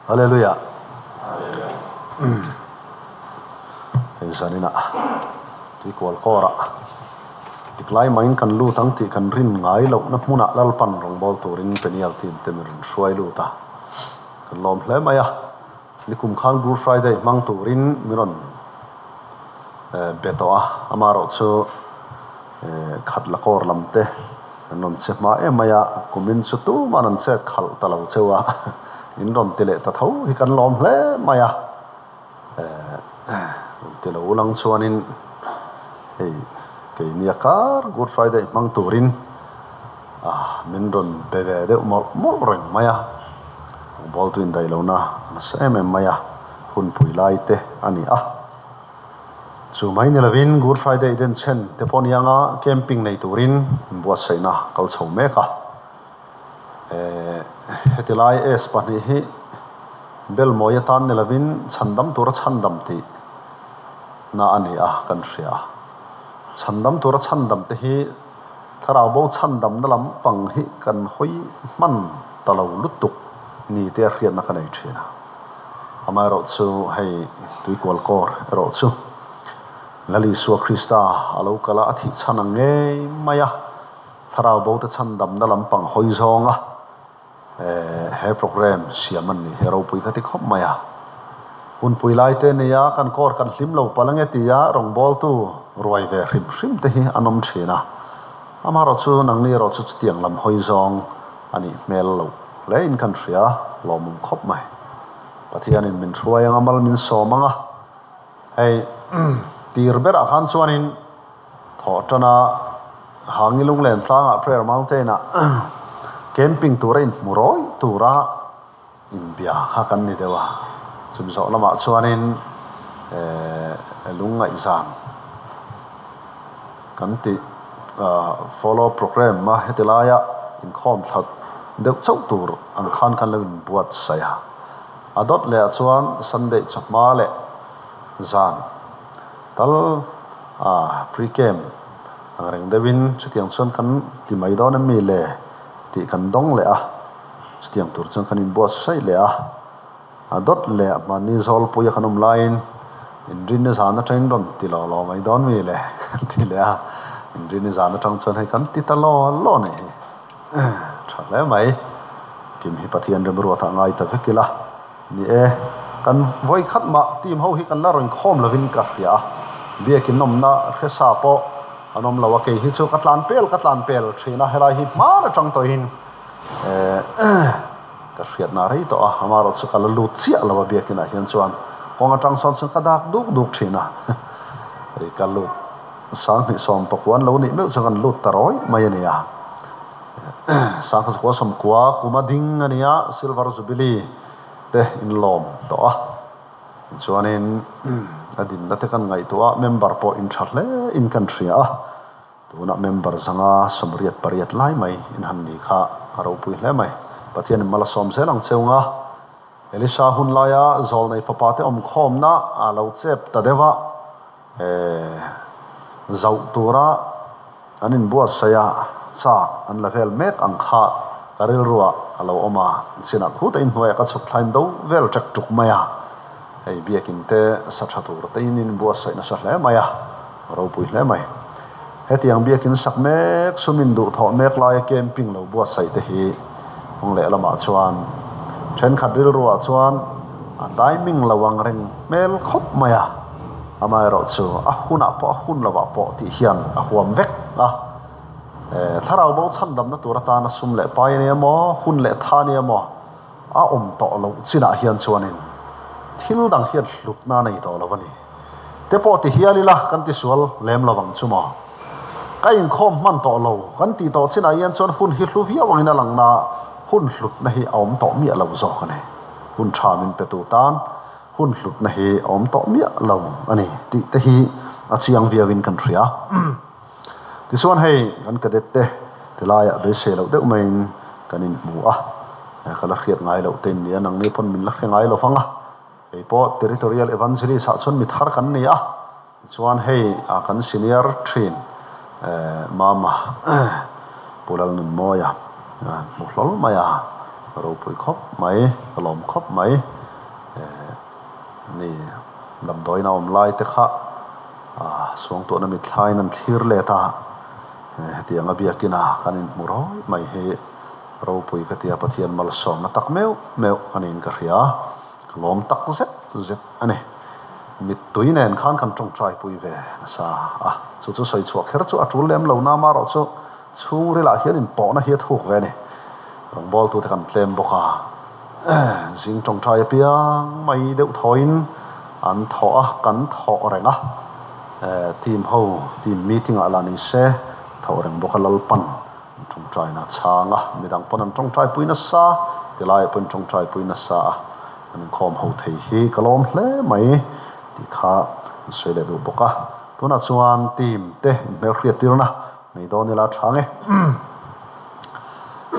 Hallelujah. Sanina ti kwal qora diklai main kan lu tang ti kan rin ngai lo na hmuna lalpan rong bol turin penial tin temerin suai lu ta kan lom hle maya nikum khan Good Friday mang turin miron beto amaro chu khat la qor lamte non se ma e maya kumin chu tu manan se khal talo chewa in ron tele ta thau hi kan lom hle maya telo ulang chuanin hei ke nia kar Good Friday mang turin min ron peve de mo reng maya bol tuin dai lo na sem maya hun pui lai te ani chu mai ne lavin Good Friday den chen te pon yanga camping nei turin buat saina kal chho me ka hetilai es pani hi bel moya tan ne lavin chandam tur chandam ti na ani kan ria chandam tur chandam te hi tharau bo chandam nalam pang hi kan hoi man talo lutuk ni te rian na kanai thina amai ro chu hei tui kwal kor ro chu lali su Krista alo kala athi chanang nge maya tharau bo te chandam nalam pang hoi zonga he program siaman ni hero pui ka ti khop maya hun pui lai te nia kan kor kan hlim lo palange tia rong bol tu roi ve hrim te hi anom thina amaro chu nang ni ro chu tiang lam hoi zong ani mel lo le in kan ria lom khop mai pathian in min thruai amal min somanga hei tir bera khan chuanin thotana hangilung len tlanga prayer mountain camping turin muroi tura inbia ha kan ni dewa chumzo lama chuanin lungai zam kan ti follow program ma hetilaya in khom that deuh chau tur ang khan kan lewin buat saya adot le chuan Sunday chakma le zan tal pre camp reng devin chutiang chuan kan ti mai don mi le ti kan dong le chutiang tur chuan kan in buat sai le adot le mani zol puya khanum line in rin zana train don ti lo mai don mi le ti le in rin zana tang chuan hai kan ti ta lo ne thale mai kim hi pathian rem ro tha ngai ta vekila ni kan voi khat ma tim ho hi kan la ron khom lovin ka ria biakin nom na khesa po anom lawa ke hi chu katlan pel thina helai hi ma ra tang to hin ka riat na rei to amaro chu kala lut chia lawa biakin a hian chuan konga tang son chu kadak duk thina ri ka lut sang ni som pakwan lo ni me chu kan lut taroi mai ania sang ko som kwa kuma ding ania silver jubilee te in lom to chuanin adin na te kan ngai to member po in thle in country tuna member zanga somriat pariat lai mai in han ni kha aro pui hle mai pathian mala som se lang cheunga elisa hun laya zol nei papate om khom na alo chep ta dewa zau tura anin buat saya cha an level met ang kha karil ruwa alo oma sina khuta in hoi ka chuk thlain do vel tak tuk maya hei biakin te satha tur te in buat sai na sa hle maya ro pui hle mai hetiang biakin sak mek sumin du tho mek lai camping lo buat sai te hi ong le lama chuan then khatril ruwa chuan timing lawang reng mel khop maya amai ro chu huna po hun lawa po ti hian huam vek tharau bo chandam na tura ta na sum le pai ne mo hun le tha ne mo om to lo china hian chuanin thil dang hian hlut na nei to lawani te po ti hialila kan ti sual lem lawang chuma kain khom man to lo kan ti to china hian chuan hun hi hlu hi awang na lang na hun hlut na hi om to mi lo zo kane hun tha min pe tu tan hun hlut na hi om to mi lo ani ti te hi achiang viawin kan ria ti suan hei kan kadet te tilaya be se lo de main kanin mu kala khiat ngai lo ten ni anang ni pon min la ngai lo fanga ei po territorial evangelist sa chon mi thar kan ni chuan hei kan senior train mama pulal nun moya muhlol maya ro pui khop mai kalom khop mai ni lam doi na om lai te kha suang to na mi thlai nan thir le ta tianga biakina kanin muroi mai he ro pui ka tia pathian mal som na tak meu anin ka ria lom tak zet ane mit tuinen khan kan tong trai pui ve sa chu soi chuak kher chu atul lem lo na ma ro chu chung ri la hian in po na hi thuk ve ne rong bol tu te kan tlem boka jing tong trai piang mai deuh thoin an tho kan tho renga team ho team meeting ala ni se tho reng boka lal pan tong trai na changa midang pon an tong trai pui na sa tilai pon tong trai pui na sa an khom ho thei hi kalom hle mai ti kha sele du boka tuna chuan team te mer khriat tirna nei do ni la thange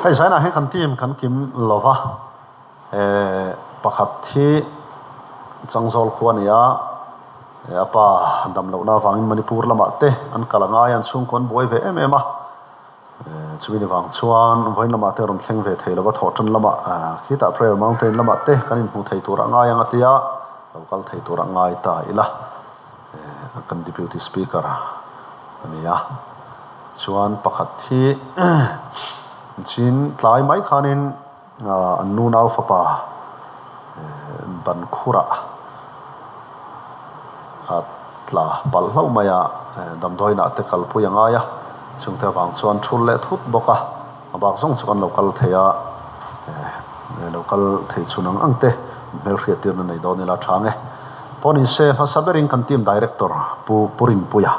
kai sai na he kan team kan kim lova pakhat thi changjol khuania apa dam lo na wangin manipur lama te an kalanga yan sung kon boi ve em chuini wang chuan voin lama te ron thleng ve thei lova thothan lama khita prayer mountain lama te kanin hu thei tur anga yang atia local thei tur angai ta ila kan deputy speaker ania chuan pakhat thi chin tlai mai khanin an nu nau fapa ban khura atla pal hlo maya dam doina te kal pu yanga ya chungte wang chuan thul le thut boka abak song chuan local theya local thei chunang angte mel khriatir na nei do ni la thange poni se fa sabering kan team director purin puya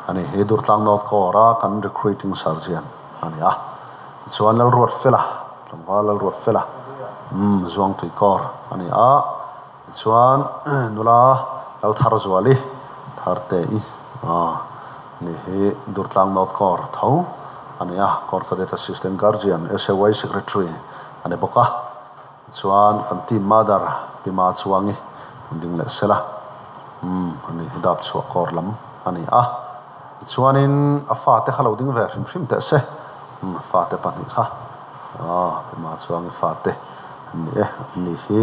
ani he dur tlang not ko ra kan recruiting sergeant ani chuan lal ruat fela tlangwa lal ruat fela zuang tui kor ani chuan nula lal thar zuali thar te ni he dur tlang not kor tho ani kor cadet assistant guardian SAY secretary ani boka chuan kan team mother pima chuangi ding le sela ani hidap chu kor lam ani chuanin afa te khalo ding ver hrim te se fa te pani kha pima chuangi fa te ni hi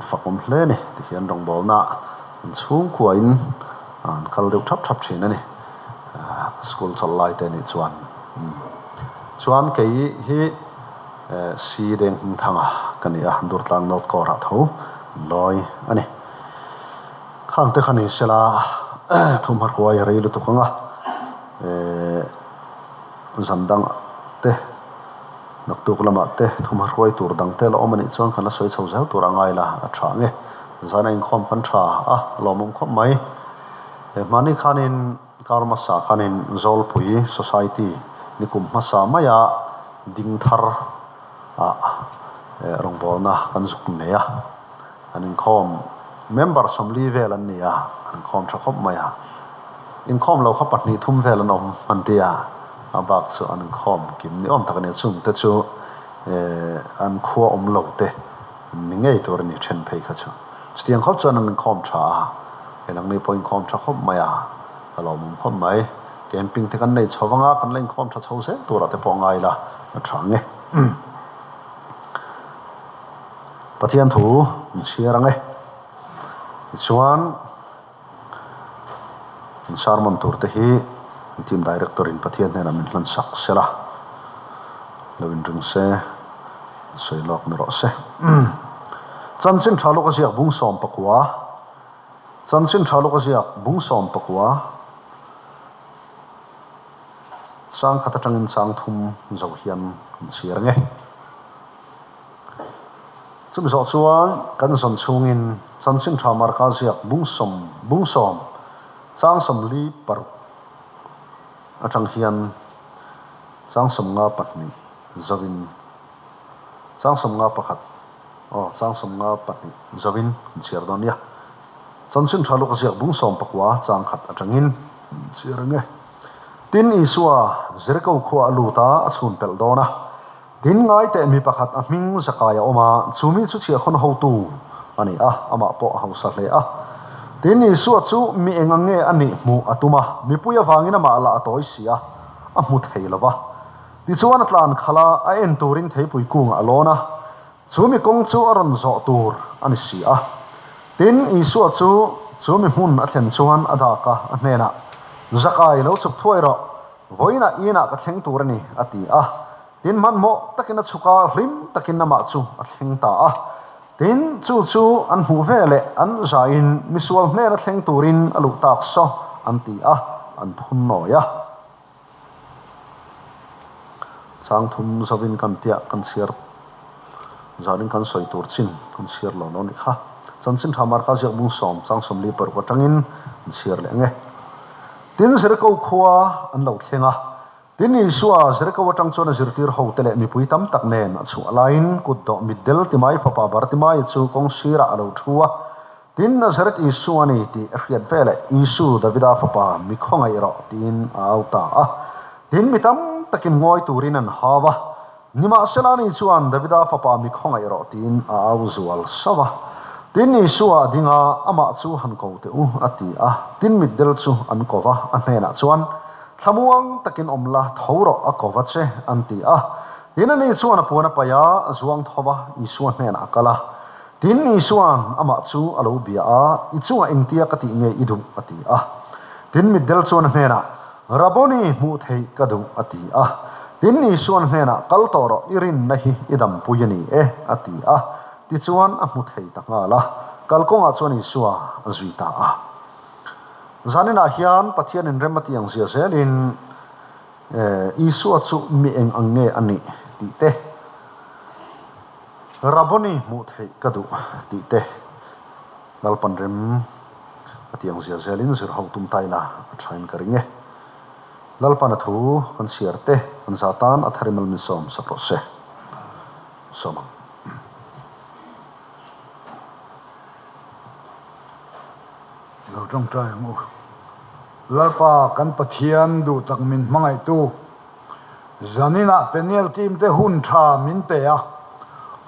fakom hle ni ti hian rong bol na chung khuain an kal deuh thap thin ani school chal lai te ni chuan ke hi si reng thanga kani dur tlang not ko ra tho loi ani khang te khani sela thum har huai rei lu tukanga zandang te naktuk lama te thum har huai tur dang te lo omani chuan khana soi chho zau tur angai la athange zana in khom kan tha lomum khom mai mani khanin karma sa khanin zol pui society nikum masa maya ding thar rong bol na kan zuk neya anin khom member somli vel an nia an khom tha khop maya in khom lo kha patni thum vel an om antia abak chu an khom kim ni om takani chung te chu an khuwa om lo te ni ngei tur ni then phei kha chu stiang khop chuan an khom tha enang ni point khom tha khop maya alo mum khom mai camping te kan nei chawanga kan leng khom tha chho se tura te pongai la athange pathian thu chiarange chuan sarmon tur te hi team director in pathian hena min hlan sak sela lovin ring se soilok mi ro se chanchin thalo ka siak bung som pakwa chanchin thalo ka siak bung som pakwa sang khata tangin sang thum zo hian chiarange chumi so chuan kan son chungin chanchin tha mar ka siak bung som sang som li par atang hian sang som nga patni zawin sang som nga pakhat sang som nga patni zawin chiar don ya chanchin tha lo ka siak bung som pakwa chang khat atangin chiarange tin isua zerko khwa luta achun pel dona tin ngai te mi pakhat a hming zakaya oma chumi chu chia khon ho tu ani ama po hausa hle tin isua chu mi engange ani mu atuma mi puya wangina ma la atoi sia a mu thei lova ti chuan atlan khala a en turin thei pui kung alona chumi kong chu aron zo tur ani si a tin isu chu chumi hun a thlen chuan adaka a hnena zakai lo chuk thuai ro voina ina ka thleng tur ani ati a tin man mo takina chuka hlim takin nama chu a thleng ta a tin chu an hu vele an zain misual hnena thleng turin alu tak so an ti a an phun no ya sang thum zawin kan tia kan siar zanin kan soi tur chin kan siar lo no ni kha chan chin thamar ka jek bung som chang som li per ko tangin siar le nge tin zir ko khuwa an lo thlenga tin in suwa zir ko watang chona zir tir ho tele mi pui tam tak nen chu alain kut do middel timai papa bar timai chu kong sira alo thuwa tin nazaret isu ani ti riat vele isu davida papa mi khongai ro tin auta a tin mitam takin ngoi turin an hawa nima selani chuan davida papa mi khongai ro tin au zual sawa tin isua dinga ama chu han ko te u ati a tin middel chu an kova a hena chuan thamuang takin omla thoro a kova che anti a tin ani chuan a puana paya zuang thowa isua hena akala tin isuan ama chu alo bia a ichunga engtia kati nge idum ati a tin middel chuan hena raboni mu thei kadu ati a tin isuan hena kaltoro irin nahi idam puyani e ati a ti chuan a mu thei ta nga la kalkonga chuan isua azuita a zanina hian pathian in remati ang zia zelin isua chu mi eng ange ani ti te raboni mu thei kadu ti te lalpan rem atiang zia zelin zir ho tum tai la thain karinge lalpan athu kan siarte kan zatan atharimal min som saprose somang lo trong trai mu lalpa kan pathian du tak min mangai tu zanina penel team te hun tha min pe a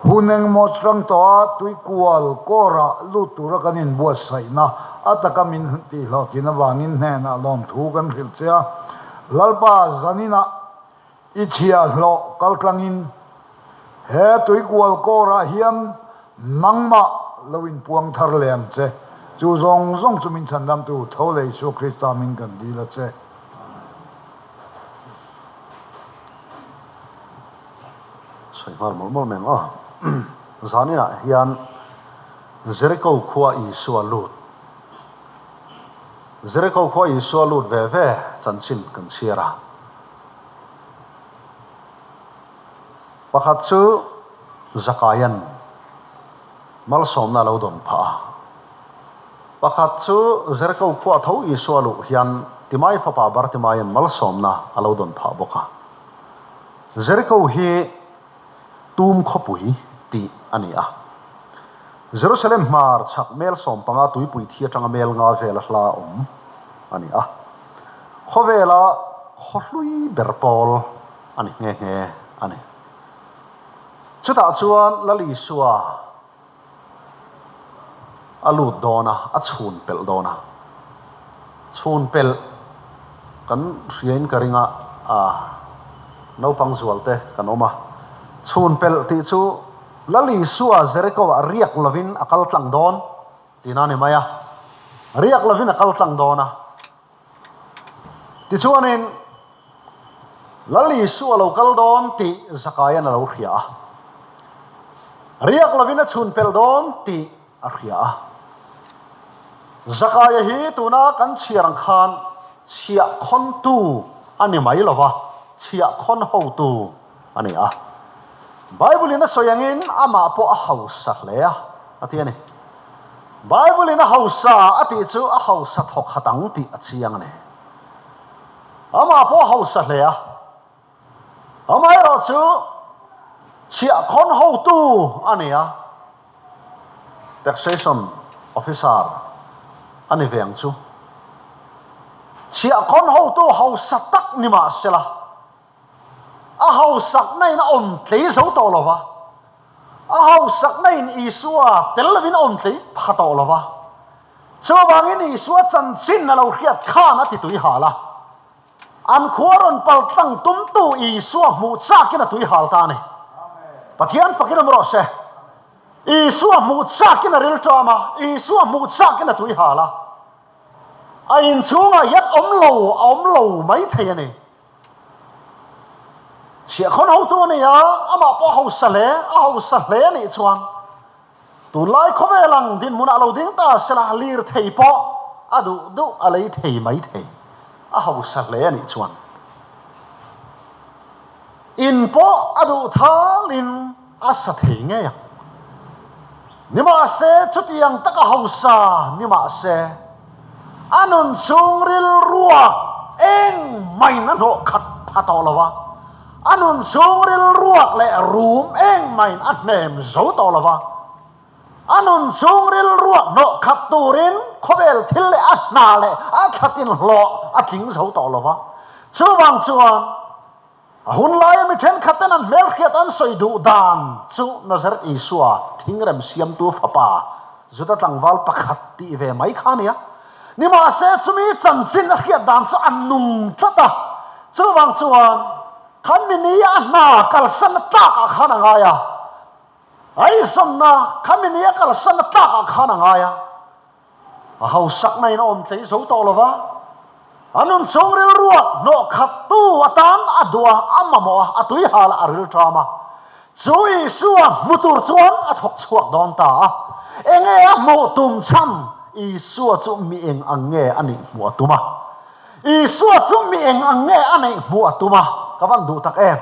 huneng mo trang to tui kual kora lutura kanin buat saina ataka min ti lo tina wangin hne na lom thu kan khil cha lalpa zanina ichia lo kalklangin he tui kual kora hiam mangma lawin puang thar lem che chu zong zong chu min chandam tu thole su krista min kan di la che soi mal mol meng a zanina hian zeriko khuwa isua lut zeriko khuwa isua lut ve ve chanchin kan sira pakhat chu zakayan mal somna lo don pha pakhat chu zerko khuwa tho isua lu hian timai papa bar timayan mal somna alo don pha boka zerko hi tum khopui ti ani a jerusalem mar chak mel som panga tuipui thia tanga mel nga vela hla ani a khovela kholui berpol ani nge ani chuta chuan lali suwa alu dona a chhun pel dona chhun pel kan riain karinga a no pang zualte kan oma chhun pel ti chu lali suwa zereko riak lovin akal tlang don tinani maya riak lovin akal tlang dona ti chuanin lali suwa lokal don ti zakaya na lo khia riak lovin a chhun pel don ti a khia zakaya hi tuna kan chiarang khan chia khon tu ani mai lova chia khon ho tu ani a bible ina soyangin ama po a house le a atiani bible ina house ati chu a house thok hatang ti achiang ne ama po house le a ama ro chu chia khon ho tu ani a taxation officer ani veng chu chia khon ho tu house tak ni ma sela a hau sak nei na om tlei zo to lova a hau sak nei isua telvin om tlei phato lova so wangin isua chan chin na lo khiat khan ati tui hala an khuaron pal tang tum tu i suwa mu cha kina tui hal ta ne pathian fakina mro se i suwa mu cha kina ril tama i suwa mu cha kina tui hala a in chunga yat om lo mai thei ne sia khon ho tu ne ya ama po ho sale ni chuan tu lai khome lang din mun alo ding ta sala lir thei po adu du alai thei mai thei a ho sale ni chuan in po adu thalin a sa thei nge ya nima se chutiang taka ho sa nima se anun sungril ruak eng mai na no khat phatolawa anun sungril ruak le room eng mai atnem zo tolawa anun sungril ruak no khat turin khobel thil le asna le a khatin lo a king zo tolawa chuwang chuan hun lai mi then khaten an mel khiat an soi du dan chu nazar isua thingrem siam tu phapa zuta tlangwal pakhat ti ve mai khania ni ma se chumi chan chin a khiat dan chu an nung tlata chuwang chuan khan mi ni a na kal san ta ka khana nga ya ai som na khan mi ni a kal san ta ka khana nga ya a hau sak nai na om tei zo to lova anun songril ruak no khatu atan adua amamo atui hal aril drama chui suwa mutur chuan a thok chuak don ta enge a mo tum cham i suwa chu mi eng ange ani mu atuma i suwa chu mi eng ange ani mu atuma kawan du tak em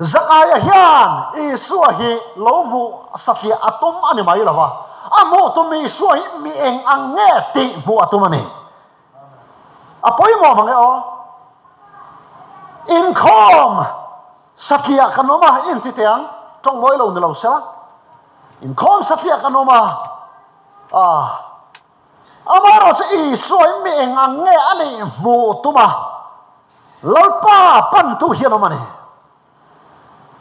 zakaya hian i suwa hi lo mu satya atum ani mai lawa amo tum i suwa hi mi eng ange ti mu atuma ni apoi mo mange o in khom satya kanoma in ti tiang trong moi lo ni lo sa in khom satya kanoma amaro se i soi mi engange ani mu tuma lalpa pan tu hiano mane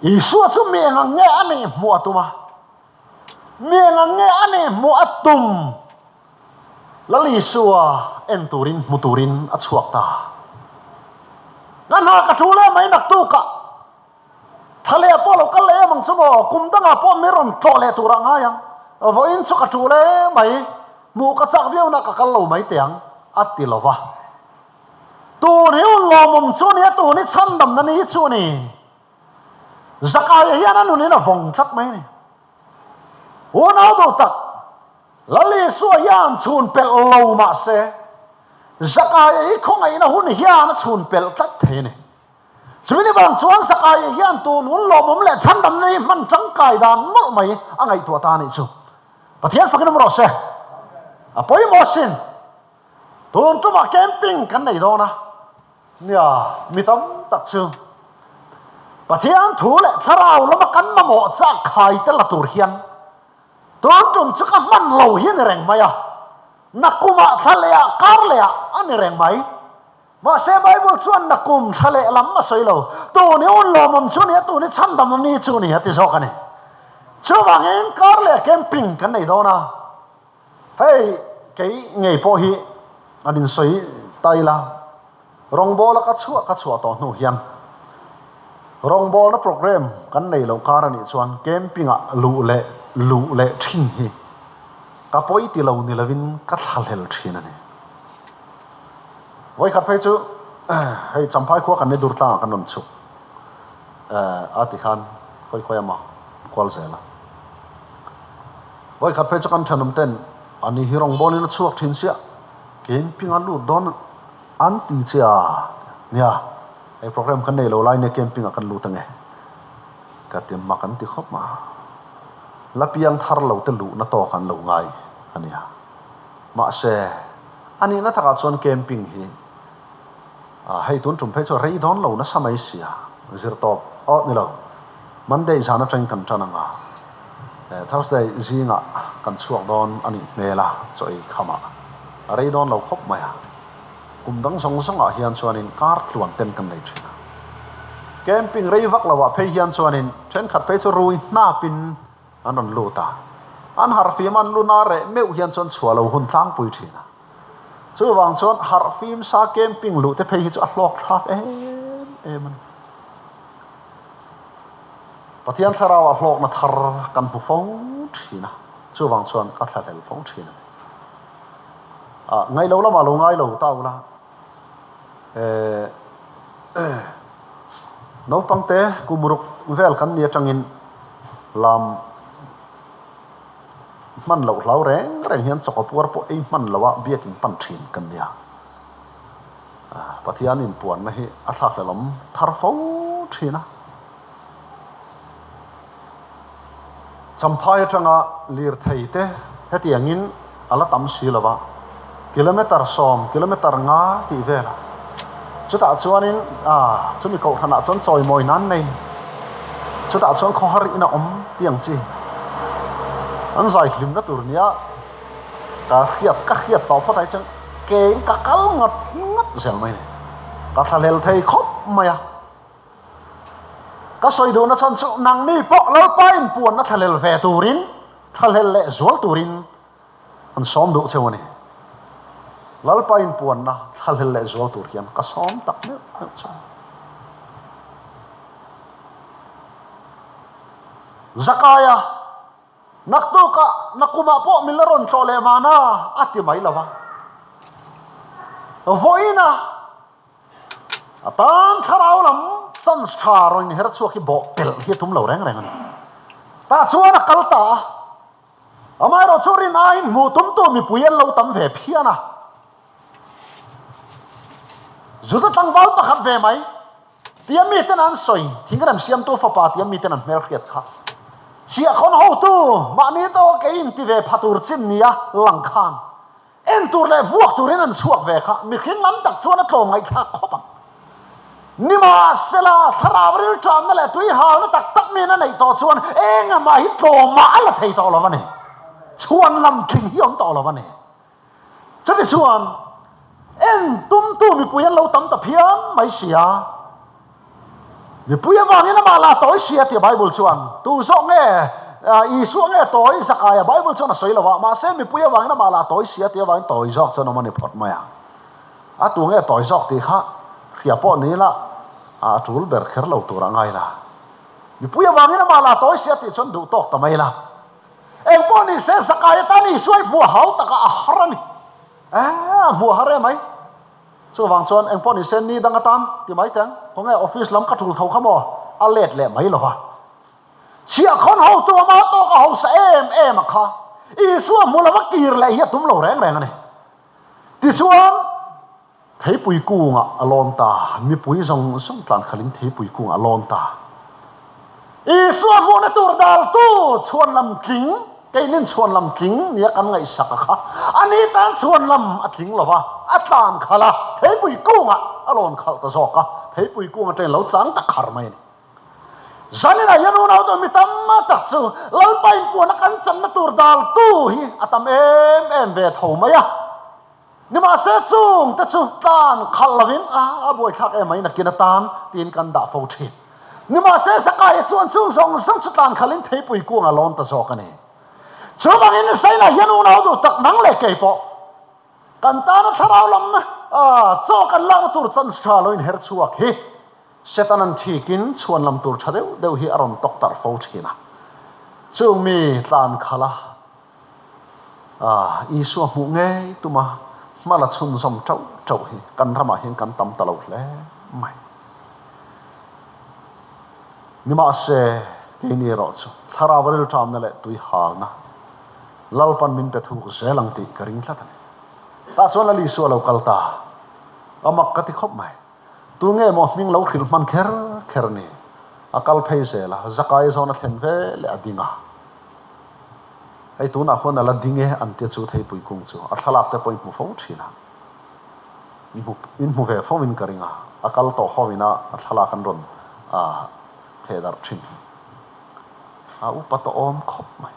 i suwa su mi engange ani mu atuma mi engange ani mu atum lali suwa enturin muturin at suwakta ngana katula may naktuka thale apolo kale mang sumo kumdanga po meron tole turangayang avo in su katule may mu kasak biaw na kakalaw may tiang at tilawa tu ni ulo mum chuni tu ni sandam na ni chuni zakaya yan anu ni na vong chat may ni unaw do tak lali suwa yan chun pel law ma se zakaya i khong ai na hun hian chun pel tat the ni chuni bang chuan zakaya yan tu nun lo mum le sandam ni man chang kai dan mol mai angai tu ta ni chu pathian fakin mo se apoi mo sin tun tu ma camping kan nei do na nya mitam tak chu pathian thu le tharau lo ma kan ma mo cha khai te la tur hian tun tum chu ka man lo hian reng maya nakuma thalea karlea ani reng mai ma se bible chuan nakum thale lam ma soi lo tu ni un lo mom chu ni tu ni chan dam ni chu ni ati zo kan ni chu wang en karle camping kan nei do na hey cái ngày po hi adin soi tai la rong bol ka chua to nu hian rong bol na program kan nei lo kar ani chuan camping a lu le thin hi ka poi ti lo ni lovin ka thal hel thin ani voi khat phai chu hei champhai kho kan ne dur ta kan non chu ati khan khoi ama kwal zela voi khat phai chu kan thanum ten ani hirong bolin chuak thin sia camping alu don anti chia nia ai program kan nei lo lai ne camping akan lu tange ka tem makan ti khop ma lapiang thar lo te lu na to kan lo ngai ania ma se ani na thaka chon camping hi hei tun tum phei cho rei don lo na samai sia zir top o ni lo monday jana train kan chananga Thursday zinga kan suak don ani mela choi khama rei don lo khop maya kumdang song a hian chuanin kar tluan ten kan nei thina camping rei vak lawa phei hian chuanin then khat phei chu rui na pin anon luta an har fi man luna re meu hian chon chhualo hun tlang pui thina chu wang chuan har phim sa camping lu te phei hi chu a hlok thap em an pathian tharaw a hlok na thar kan pu fo thina chu wang chuan ka thla hel fo thina ngai lo lama lo ngai lo tau la no pangte kumuruk vel kan nia tangin lam man lo hlau reng hian chokapur po ei man lawa biakin pan thin kan nia pathian in puan na hi a thak lam thar fo thina champhai tanga lir theite hetiangin ala tam silawa kilometer som kilometer nga ti vela chuta chuanin chumi ko thana chon choi moi nan nei chuta chuan kho har ina om tiang chi an zai hlim na tur nia ka khiat to phatai chang ke ka kal ngat zel mai ka thalel thei khop maya ka soi do na chan chu nang mi po lo pain puan na thalel ve turin thalel le zol turin an som do chewani lalpain puan na thalhel le zo tur hian ka som tak ne cha zakaya nakto ka nakuma po milaron chole mana ati mai lawa voina atan tharau lam san charon her chu ki bo pel hi tum lo reng reng ta chuan kalta amai ro churi nai mu tum tu mi puyen lo tam ve phiana zuda tangwal pakhat ve mai tiam mi ten an soi thingram siam to fa pa tiam mi ten an mer khiat kha sia khon ho tu ma ni to ke in ti ve phatur chin nia lang khan en tur le buak turin an suak ve kha mi khin lam tak chuan a tlong ngai kha khopa ni ma sela tharawri tram na le tui ha na tak mi na nei to chuan eng ma hi to ma la thei to lo mani chuan lam king hi om to lo mani chati chuan en tum tu mi puyan lo tam ta phian mai sia mi puya wangin ma la toy sia ti bible chuan tu so nge i su nge toy zakaya bible chuan a soi lawa ma se mi puya wangin ma la toy sia ti wangin toy jok chuan mani phot maya a tu nge toy jok ti kha khia po ni la a tul ber kher lo tur angai la mi puya wangin ma la toy sia ti chuan du tok ta mai la en po ni se zakaya ta ni suai bu hau ta ka harani bu hare mai chu wang chuan eng pon sen ni dang atan ti mai tang kong ai office lam ka thul thau khamo a let le mai lo wa sia khon ho tu ma to ka ho sa em kha i su mu la kir le hi tum lo reng reng ani ti chuan thei pui kunga alon ta mi pui zong song tlan khalin thei pui kunga alon ta i su mu na tur dal tu chuan lam king cái nên chuan lam king nia kan ngai sak kha ani tan chuan lam a king lova a tan khala thei pui kunga alon khal ta zoka thei pui kunga ten lo chang ta khar mai zanina yanu na to mi tam ma tak chu lal pain pu na kan cham na tur dal tu hi atam em ve tho maya ni ma se chung ta chu tan khal lovin a boi thak em mai na kin tan tin kan da fo thi ni ma se sakai chuan chung zong sang chu tan khalin thei pui kunga lon ta zoka ni chu bang in sai na yanu na do tak nang le ke po kan ta na tharau lam na cho kan lang tur chan sha loin her chuak hi setanan thikin chuan lam tur thadeu deu hi aron tok tar fo thina chung mi tlan khala i su mu nge tuma mala chun som chau hi kan rama hin kan tam talo hle mai ni ma se ke ni ro chu tharawal tham na le tui hal na lalpan min pe thu zelang ti karing thatan ta chuan ali su lo kalta amak kati khop mai tu nge mo ming lo khil man kher ni akal phei zela zakai zona thlen ve le adinga ai tu na khona la dinge an te chu thei pui kung chu a thalak te point mu fo thina in mu ve fo min karinga akal to howina a thalak an ron thedar thin upato om khop mai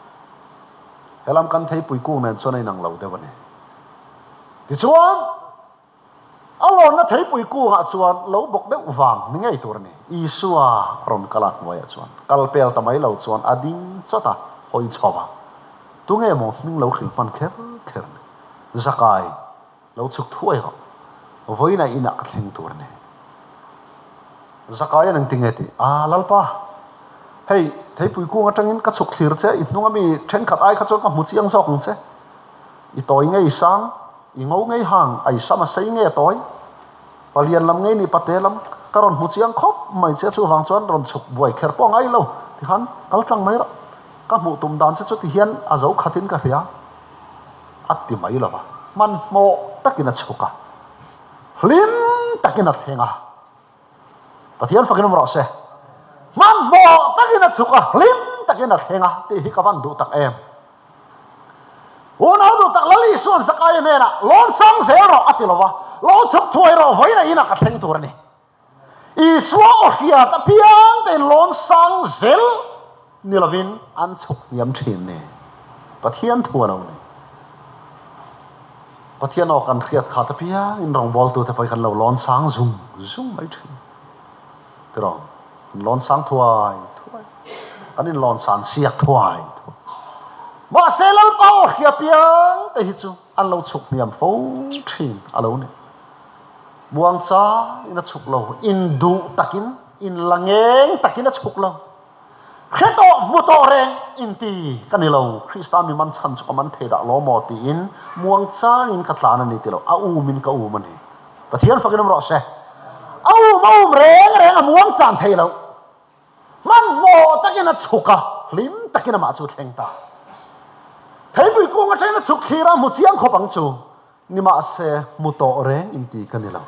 helam kan thei pui kung nen chonai nang lo de bani ti chuan alon na thei pui ku ha chuan lo bok de wang ni ngai tur ni isua ron kalak moya chuan kalpel tamai lo chuan ading chota hoi chowa tu nge mo ming lo khil pan kher zakai lo chuk thuai ro voina ina ka thleng tur ne zakaya nang tingeti lalpa hei thei pui ku atangin ka chuk thlir che inunga mi then khat ai kha chon ka mu chiang sok che i toy ngei sang i ngau ngei hang ai sama sei nge toy palian lam ngei ni patelam karon mu chiang khop mai che chu wang chon ron chuk buai kher po ngai lo ti han kal tlang mai ra ka mu tum dan che chu ti hian a zo khatin ka hria atti mai lo ba man mo takina chuka hlim takina thenga pathian fakin ro se man mo takina chuka hlim takina thenga ti hi ka van du tak em ona du tak lali suan sakaya mena lon sang zero atilowa lo chuk thuai ro hoina ina ka thleng tur ni i suwa o hia ta piang te lon sang zel nilovin an chuk niam thin ne pathian thuano ne pathian o kan khiat kha ta piang in rong bol tu ta pai kan lo lon sang zum zum mai thin terong lon sang thuai anin lon san siak thuai ma selal pao hia piang te hi chu an lo chuk niam fo thin alo ne buang cha ina chuk lo in du takin in langeng takin a chuk lo kheto muto reng in ti kanilo Krista mi man chan chuk man theda lo mo ti in muang cha in ka tlana ni ti lo a u min ka u mani pathian fakin ro se au mau reng reng muang chan thei lo man mo takin a chuka lim takin a ma chu thleng ta thei bui ku nga chaina chuk khira mu chiang kho pang chu ni ma se muto reng in ti kanilo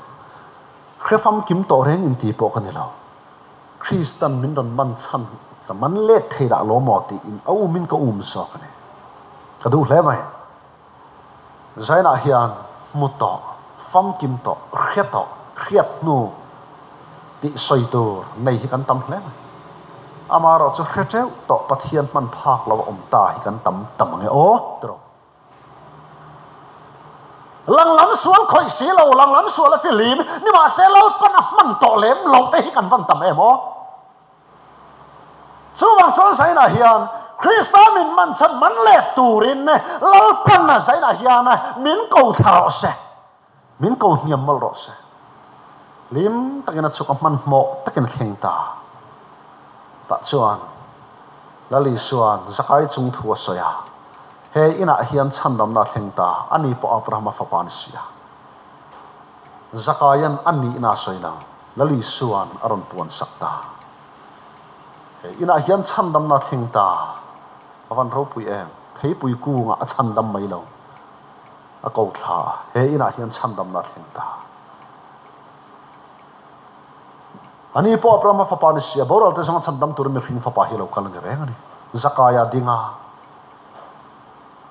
khrefam kim to reng in ti po kanilo Kristan min don man chan ta man let thei da lo mo ti in au min ka so kane ka du hle mai zaina hian muto fam kim to khiat nu ti soi tu nei hi kan tam hle mai amaro chu khrecheu to pathian man phak lo om ta hi kan tam nge o tro lang lam sual khoi si lo lang lam sual fi lim ni ma se lo pan man to lem lo te hi kan van tam em o chu wang chon sai na hian Krista min man chan man le turin ne lo pan na sai na hian na min ko thao se min ko niam mal ro se lim takina chu ka man mo takin theng ta ta chuan lali suan zakai chung thua soya he ina hian chandam na theng ta ani po abrahama fapan sia zakayan ani ina soina lali suan aron puan sakta he ina hian chandam na theng ta awan ro pui em thei pui ku nga a chandam mai lo a ko tha he ina hian chandam na theng ta ani po abrahama fapan sia boral te sang chandam tur me phing fapa hi lo kal nge reng ani zakaya dinga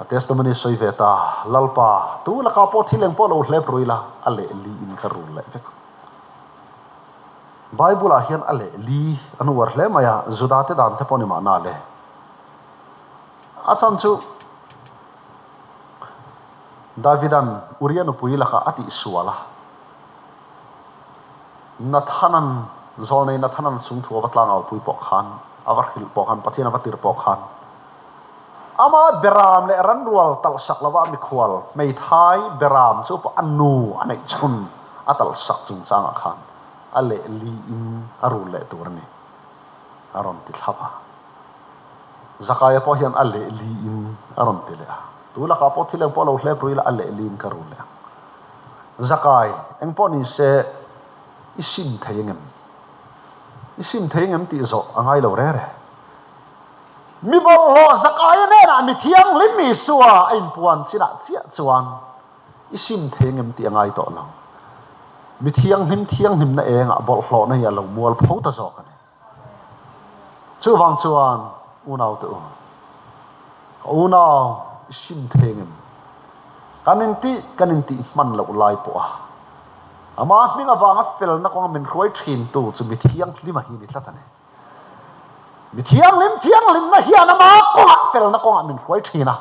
a testimony soi veta lalpa tu la ka po thileng po lo hlep ruila ale li in karul le vek bible a hian ale li anu war hle maya zudate dan te poni ma na le asan chu davidan urian puila ka ati suala nathanan zolnei nathanan sung thu watlang al pui pok khan awar khil pok khan pathina vatir pok khan ama beram le ran rual tal sak lawa mi khwal mei thai beram chu pa anu anei chun atal sak chung changa khan ale li in aru le turni aron ti thapa zakaya po hian ale li in aron ti le tu la ka po thileng po lo hle pruila ale li in karu le zakai eng po ni se isim thayengem ti zo angai lo re mi bol lo zakaya ne na mi thiang lim mi suwa ain puan china chia chuan isim thayengem ti angai to lo mi thiang him na enga bol hlo na ya lo mual pho ta zo ka chu wang chuan unau tu unau isim thayengem kanin ti man lo lai po ama minga wanga fel na ko min khoi thin tu chu mi thiang lima hi ni tlatane mi thiang lim na hian ama ko fel na ko min khoi thina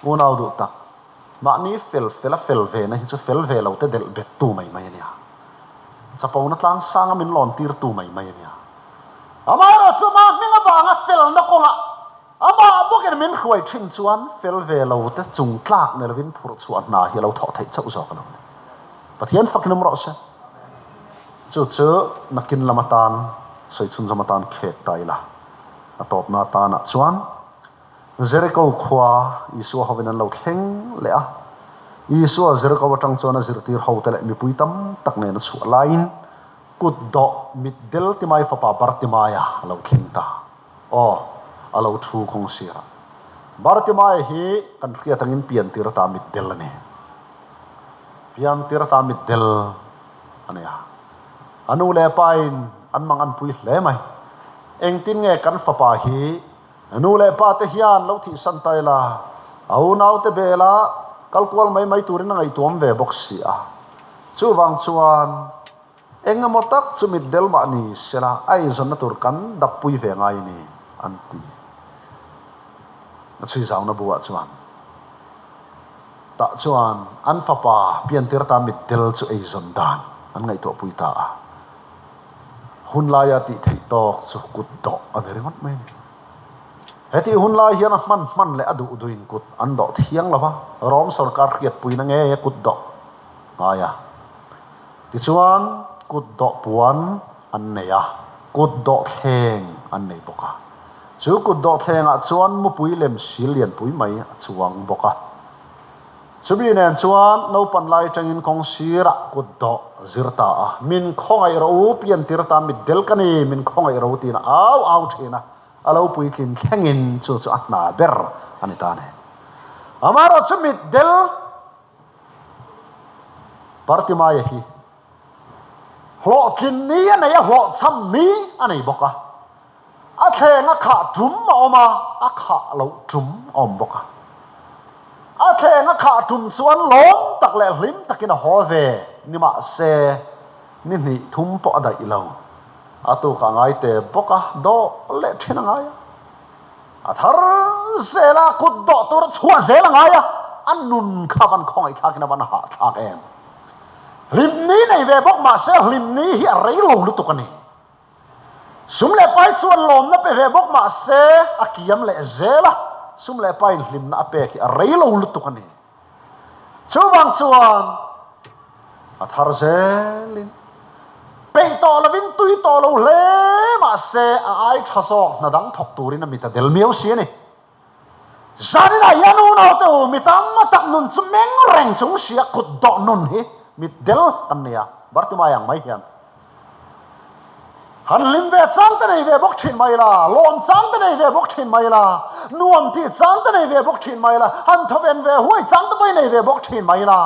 unau du tak ma ni fel ve na hi chu fel ve lo te del bet tu mai nia chapo na tlang sanga min lon tir tu mai nia ama ro chu ma minga wanga fel na ko ama bo cái mình khuấy trên chuan phèl về lâu te chung tlak này là vin phur chuan na hi lâu thọ thấy chau zo kan và thiên phật nam rõ se chu nakin lamatan soi chun zamatan khet tai la atop na ta na chuan Jericho khwa Isu hovenan lo thleng le a Isu Jericho watang chuan zirtir hotel mi puitam takne na chu lain kut do mit del timai papa bartimaya lo thleng ta o alo thu khong sira bartimaya hi kan khia tangin pian tir ta mit del ne pian tir ta mit del ania anu le pain an mang an pui hle mai eng tin nge kan papa hi anu le pa te hian lo thi san tai la au nau te bela kalkwal mai turin ngai tuam ve box si a chu wang chuan eng amotak chu mit del ma ni sela ai zon na tur kan dap pui ve ngai ni anti na chui zaw na buwa chuan ta chuan an papa pian tir ta mit del chu ei zon dan an ngai to pui ta a hun la ya ti thei tok chu kut do a very much mai heti hun lai hian man le adu duin kut an do thiang lawa rom sarkar khiat puina nge kut do aya ti chuan kut do puan an neya kut do theng an nei boka chu kut do theng a chuan mu pui lem sil lian pui mai chuang boka chubi nen chuan no pan lai tangin kong sira kut do zirta a min khongai ro pian tirta mit del kani min khongai ro tina au thina alo pui kin khengin chu atna ber anita ne amaro chumit del partimaya hi hlo kin ni anei hlo cham ni anei boka a thlenga kha tum oma a kha lo tum om boka a thlenga kha tum chuan lom tak le hlim takina ho ve nima se ni ni thum po adai lo atu ka ngai te boka do le thina ngai a thar zela kut do tur chua zela ngai an nun khavan khongai thakina ban ha thak em lim ni nei ve bok ma se lim ni hi a rei lo lu tukani sum le pai chuan lom na pe ve bok ma se a kiam le zela sum le pai lim na pe ki a rei lo lu tukani chuwang chuan a thar zelin pe to la vin tui to lo le ma se ai thaso na dang thok turin mi ta del miau si ni zani na yanu no to mi tam ma tak nun chu meng reng chung sia kut do nun hi mi del kan nia bartima yang mai hian han lim ve chang ta nei ve bok thin mai la lom chang ta nei ve bok thin mai la nuam ti chang ta nei ve bok thin mai la han thoben ve huai chang ta bai nei ve bok thin mai la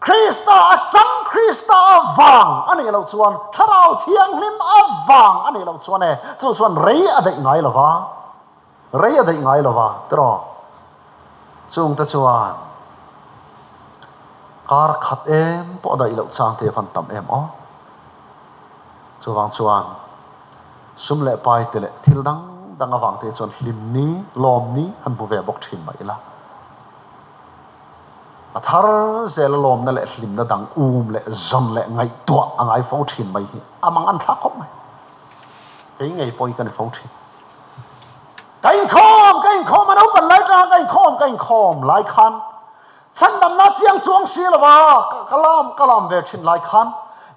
Krista atang Krista avang ani lo chuan tharau thiang lim avang ani lo chuan e chu chuan rei adai ngai lova rei adai ngai lova tro chung ta chuan kar khat em po dai lo chang te fan tam em o chuwang chuan sum le pai te le thil dang awang te chuan hlim ni lom ni han bu ve bok thin mai la a thar zel lom na le hlim na dang le zon le ngai to angai fo thin mai hi amang an thak khop mai ei ngai poi kan fo thin kai khom an open lai ta kai khom lai khan chan dam na chiang chuang si lawa kalam ve thin lai khan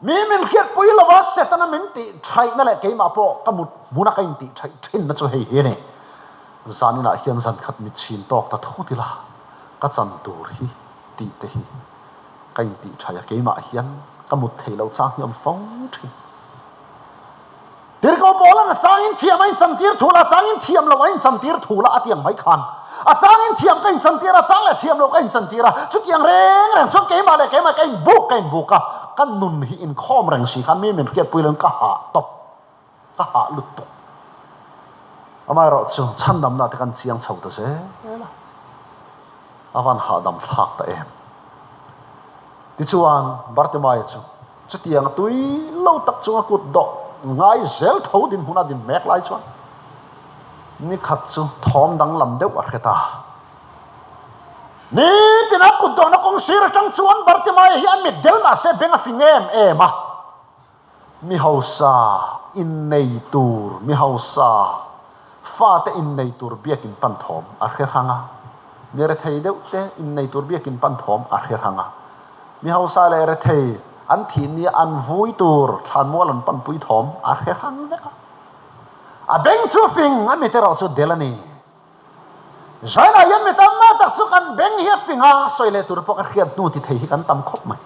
mi min khiat pui lawa setana min ti thai na le ke ma po kamut muna kai ti thai thin na chu hei he ne zanina hian zan khat mi chin tok ta thu ti la ka chan tur hi ti te hi kai ti thaya ke ma hian kamut thei lo chang yam phong thi tir ko bola na changin thiam ai sam tir thula changin thiam lo ai sam tir thula atiang mai khan a changin thiam kai sam tira chang le thiam lo kai sam tira chu tiang reng so ke ma kai bu ka kan nun hi in khom reng si khan mi men khiat pui leng ka ha top ka ha lut tu amai ro chu chan dam na te kan chiang chho ta se avan ha dam thak ta em ti chuan bartimai chu tiang tui lo tak chu kut do ngai zel tho din huna din mek lai chuan ni khat chu thom dang lam deuh a kheta ni tina kut do na kong sir tang chuan bartimai hi an mit del na se benga fingem ema mi hausa in nei tur mi hausa fa te in nei tur biakin pan thom a khe hanga ni re thei deuh te in nei tur biakin pan thom a khe hanga mi hau sa le re thei an thi ni an vui tur than mo lan pan pui thom a khe hang ve a beng chu fing a mi te ro chu delani zaina yan mi tam na tak chu kan beng hi finga soile tur pok a khiat nu ti thei kan tam khop mai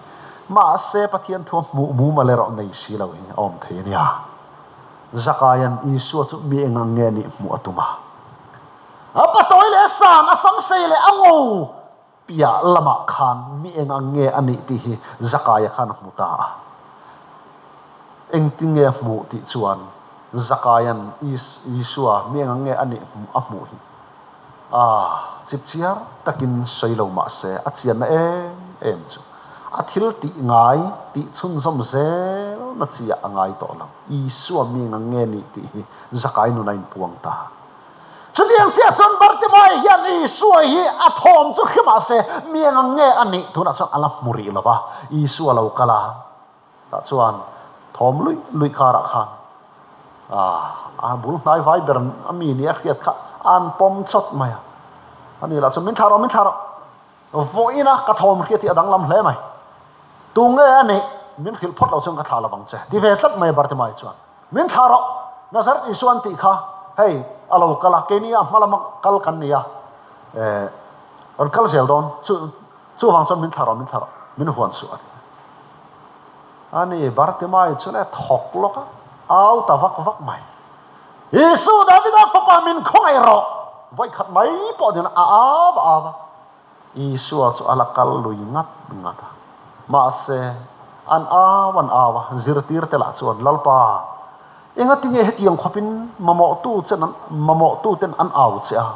ma se pathian thu mu ma le ro nei si lo hi om thei nia zakayan isu chu mi engang nge ni mu atuma apa toile san asang seile ango pia lama khan mi engang nge ani ti hi zakaya khan muta eng tinge mu ti chuan zakayan isua mi engang nge ani amu hi chip chiar takin soilo ma se achian na em chu athil ti ngai ti chun som ze na chia angai to lo isua mi engang nge ni ti hi zakai nu nain puang ta chudiang sia chon bartimai hian isua hi athom chu khima se mi engang nge ani thuna chang ala muri lo ba isua lo kala ta chuan thom lui khara khan bul nai vai ber ami ni a khiat kha an pom chot maya ani la chu min tharo voina ka thom khiati adang lam hle mai tunge ani min khil phot lo chung ka thala bang che ti ve tlak mai bartimai chuan min tharo nazar isuan ti kha hey alo kala kenia malama kal kan nia on kal sel don chu wang son min tharo min huan su ani bartimai chune thok loka au ta vak mai isu davida papa min khongai ro voi khat mai po din a isu chu alakal lui ngat ma se an awa zirtir te la chuan lalpa enga tinge hetiang khopin mamo tu ten an au che a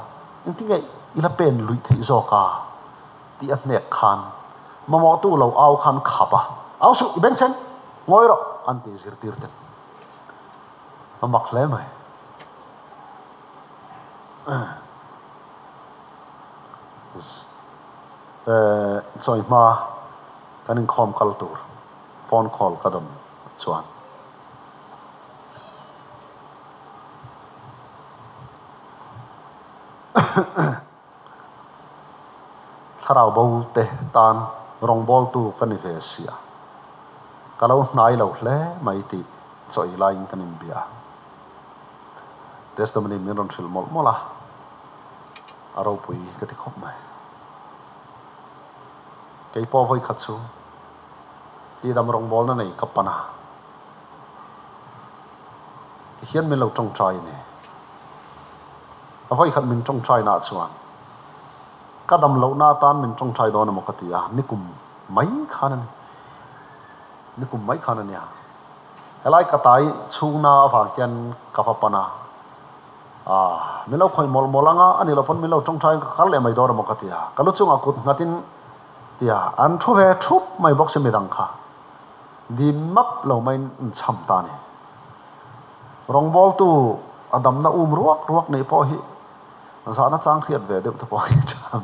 intinge ila pen lui thei zo ka ti at nek khan mamo tu lo au khan khapa au su ben chen ngoi ro an ti zirtir ten amak le mai soi ma kanin khom kaltur phone call kadam chuan tharau bo te tan rong bol tu kani ve sia kalau nai lo hle mai ti choi lain kanin bia testimony min ron thil mol mola aro pui ka ti khop mai kei po voi khatsu ti dam rong bol na nei kapana hian min lo tong trai ne avoi khat min tong trai na chuan kadam lo na tan min tong trai do na mokatia nikum mai khanan ya helai katai chuna wa kian kapapana min lo khoi molanga ani lo pon min lo tong trai khal le mai do na mokatia kalu chunga kut ngatin tia an thu ve thup mai bok se medang kha di map lo mai cham ta ne rong bol tu adam na ruak nei po hi za na chang khiat ve de to po hi cham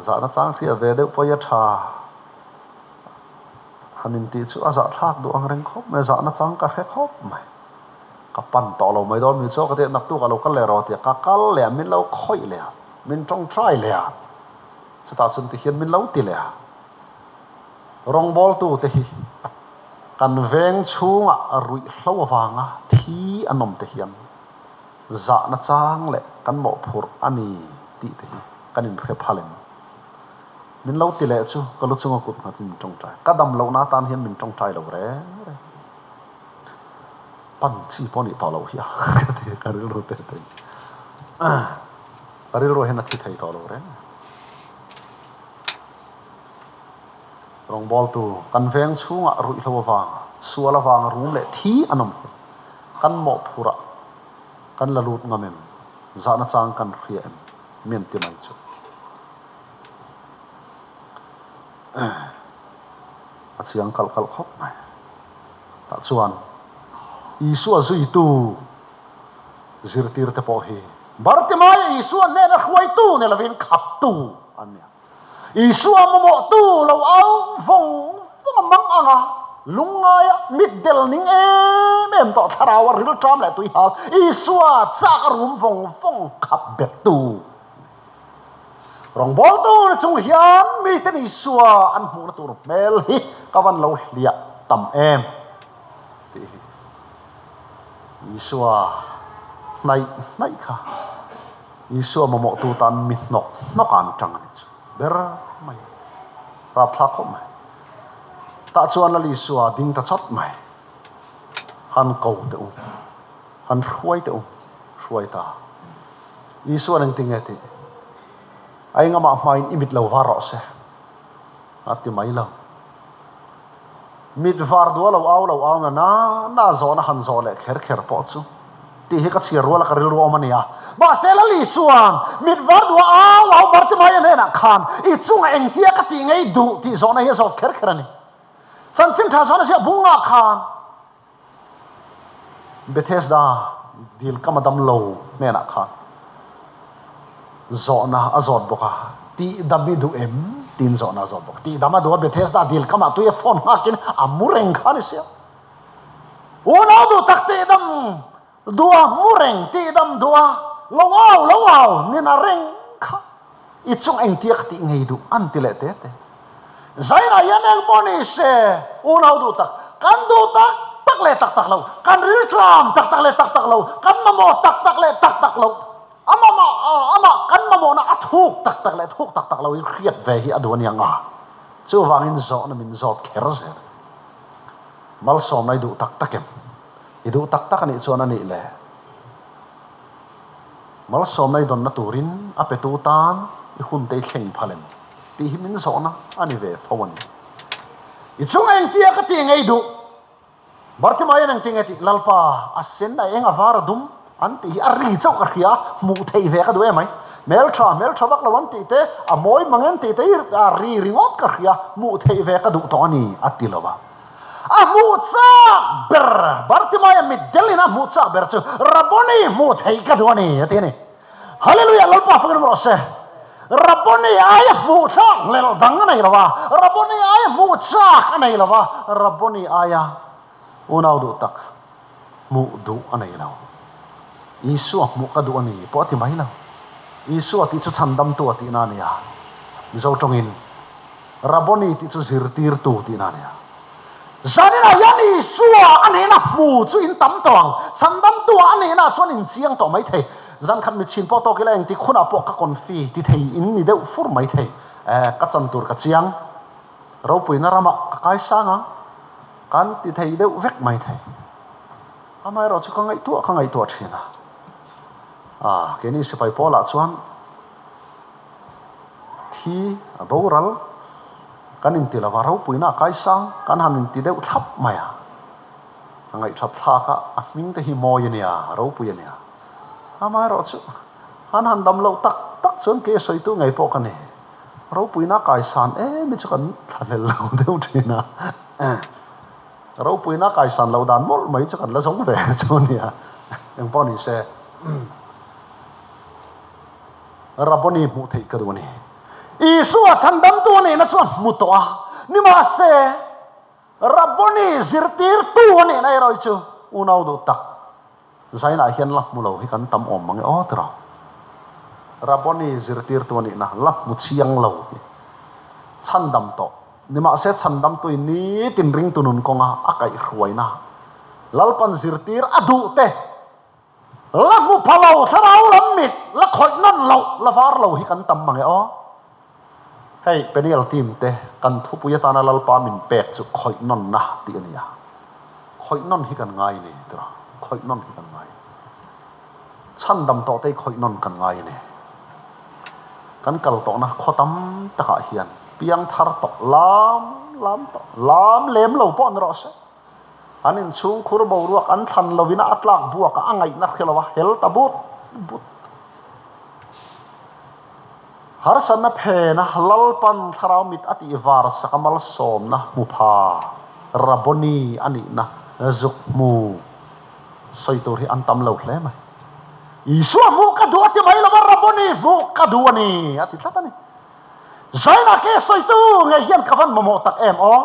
za na chang khiat ve de po ya tha hanin ti chu aza thak du ang reng khop me za na chang ka khe khop mai ka pan to lo mai don mi cho ka te nak tu ka lo ka le ro ti ka kal le min lo khoi le min tong trai le ta sun ti hian min lo ti le rong bol tu te hi kan veng chunga rui hlo wanga thi anom te hian za na chang le kan mo phur ani ti te hi kanin khe phalen min lo ti le chu ka lu chunga kut na tin tong trai kadam lo na tan hian min tong trai lo re pan chi poni pa lo hi te ka ri ro te ka ri ro hen na chi thei to lo re rong bol tu kan veng chunga rui hlo wang suala wang rum le thi anom kan mo phura kan la lut ngamem za na chang kan khria em men ti mai chu achiang kal khop mai ta chuan isu azui tu zirtir te po hi bartimai isu ne na khwai tu ne lavin khap tu ania isua mo tu lo au phong mang anga lungaya mit del ning em to tharawa ril tram la tui hal isua chak rum vong vong khap bet tu rong bol tu chung hian mi ten isua an mu na tur mel hi kawan lo hlia tam em ti isua nai nai kha isua mo tu tan mit nok an chang ni ber mai ra phla khom mai ta chuan la li suwa ding ta chot mai han ko te u han hruai te u hruai ta isua nang ting ati ai nga ma mai imit lo va ro se ati mai lo mit var do lo au na zo na han zo le kher po chu ti hi ka chi ro la ka ri ro ma ni a ba se la li suan mit var do au bar ti mai ne na khan I chung eng tia ka ti ngei du ti zo na hi zo kher ni san sim tha zo na sia bunga khan Bethesda dil ka madam lo ne na khan zo na azot boka ti dami du em tin zo na zo bok ti dama do Bethesda dil ka ma tu e phone ha kin amureng khan sia una du takte dam dua mureng ti dam dua lawau ni na reng kha I chung eng tia ka ti ngei du an ti le te zaina yanel boni se una du tak kan du tak le tak lo kan ril tram tak le tak lo kan mamo tak le tak lo ama kan mamo na athuk tak le thuk tak lo I khiat ve hi adon yang a chu wangin zo na min zot kher se mal som nai du takem I du tak ani chuan ani le mal som nai don na turin apetu tan I hun te thleng phalen ti himin zo na ani ve phawani I chung eng tia ka ti ngei du Bartimai nang tingati lalpa asen na eng avara dum anti arri chau ka khia mu thei ve ka du mai mel tha bak lawan ti te amoi mangen ti te arri ringot ka khia mu thei ve ka du to ani atilowa a mu cha ber Bartimai mi delina mu cha ber chu raboni mu thei ka du ani ati ni hallelujah lalpa pagan ro se Rabboni ay mu cha lel dang nei lawa Rabboni ay mu cha nei lawa Rabboni aya unau du tak mu du anei lo Isu mu ka du ani po ti mai lo Isu ti chu chandam tu ti na nia zo tongin Rabboni ti chu zirtir tu ti na nia zanina yani suwa ani na mu chu in tam tong chandam tu ani na chuan in chiang to mai thei zan khat mi chin po to ki leng ti khuna po ka kon fi ti thei in ni deuh fur mai thei ka chan tur ka chiang ro pui na rama ka kai sanga kan ti thei deuh vek mai thei amai ro chu ka ngai tu thina ke ni sipai pola chuan thi boral kan in ti lawa ro pui na kai sang kan han in ti deuh thap mai ngai thap tha ka ming te hi mo yania ro pui yania amai ro chu han dam lo tak chuan ke soi tu ngai po ka ni ro pui na kai san mi chu kan thalel lo deuh thina ro pui na kai san lo dan mol mai chu kan la song ve chu nia eng po ni se Rabboni mu thei ka du ni Isu thandam tu ni na chuan mu to ni ma se Rabboni zirtir tu ni nai roi chu unau du tak zaina hian la mu lo hi kan tam om mang o tra Rabboni zirtir tu ni na la mu chiang lo chandam to ni ma se chandam tu ni tin ring tu nun konga akai hruaina lalpan zirtir adu te la mu phalo sarau lam mit la khoi non lo la var lo hi kan tam mang o hey penial team te kan thu pu ya tana lalpa min pek chu khoi non na ti ania khoi non hi kan ngai ni tra khoi non hi kan ngai chandam to te khoi non kan ngai ni kan kal to na khotam ta kha hian piang thar to lam lem lo pon ro se anin chung khur bo ruak an than lovina atlak buaka angai na khelawa hel tabut but har sanna phe na lalpan tharau mit ati var sakamal som na mupha Rabboni ani na zuk mu soitor hi antam lo hle mai Isu mu ka du ati mai la Rabboni mu ka du ani ati tlatani zaina ke soitu ngai hian kavan momo tak em o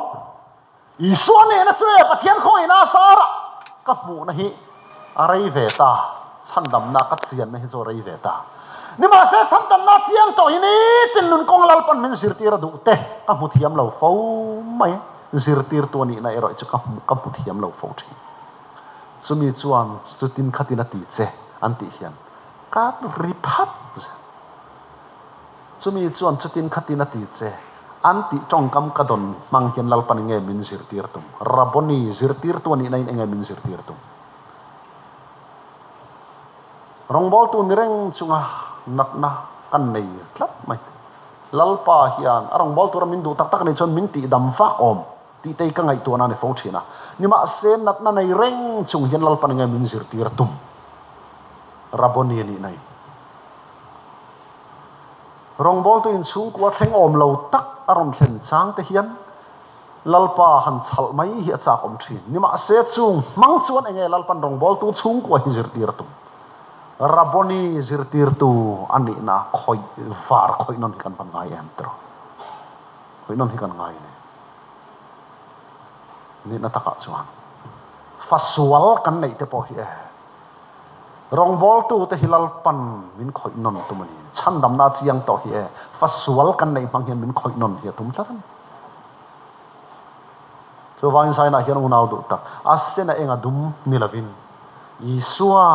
Isua ne na chue pathian khoi na sara ka mu na hi arai ve ta chandam na ka chian na hi zo rai ve ta ni ma se chandam na chiang to ini tin nun kong lal pan min sirtir du te ka mu thiam lo fo mai sirtir to ni na ero chu ka mu thiam lo fo thi sumi chuan chutin khatina ti che anti hian ka riphat sumi chuan chutin khatina ti che anti chongkam kadon manghian lalpan nge min sirtir tum raboni sirtir tu ni nai nge min sirtir tum rongbol tu nireng chunga nakna kan nei tlat mai lalpa hian arongbol tu min du tak tak nei chon min ti dam fa om ti tei ka ngai tu na ne fo thina ni ma sen natna nei reng chung hian lalpan nge min sirtir tum raboni ni nai rongbol tu in chung kwa theng om lo tak aron thlen chang te hian lalpa han chal mai hi acha om thin ni ma se chung mang chuan enge lalpan rongbol tu chung kwa hi zirtir tu raboni zirtir tu ani na khoi var khoi non kan pan ngai em tro khoi non hi kan ngai ni na taka chuan fasual kan nei te po hi rongbol tu te hilal pan min khoi non tu mani chandam na chiang to hi fasual kan nei mang hian min khoi non hi tum tlan so wang sai na hian unau du tak asena enga dum nilavin isua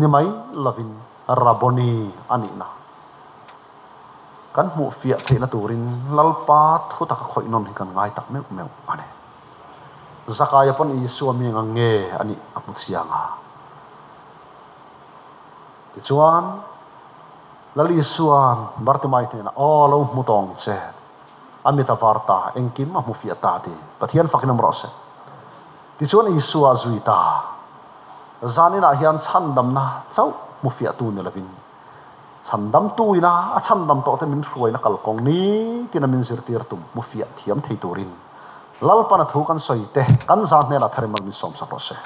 nimai lavin raboni ani na kan mu fia the na turin lalpa thu tak khoi non hi kan ngai tak meu meu ane zakaya pon isua mi nge ani amu sianga chuan lali suan bartimai thena olo mutong che amita varta engkim ma mu fia ta ti pathian fakinam rose ti chuan isua zuita zanina hian chandam na chau mu fia tu ne lavin chandam tuina a chandam to te min hruai na kalkong ni tina min zirtir tum mu fia thiam thei turin lalpana thu kan soite kan zan ne la tharimal min som sa rose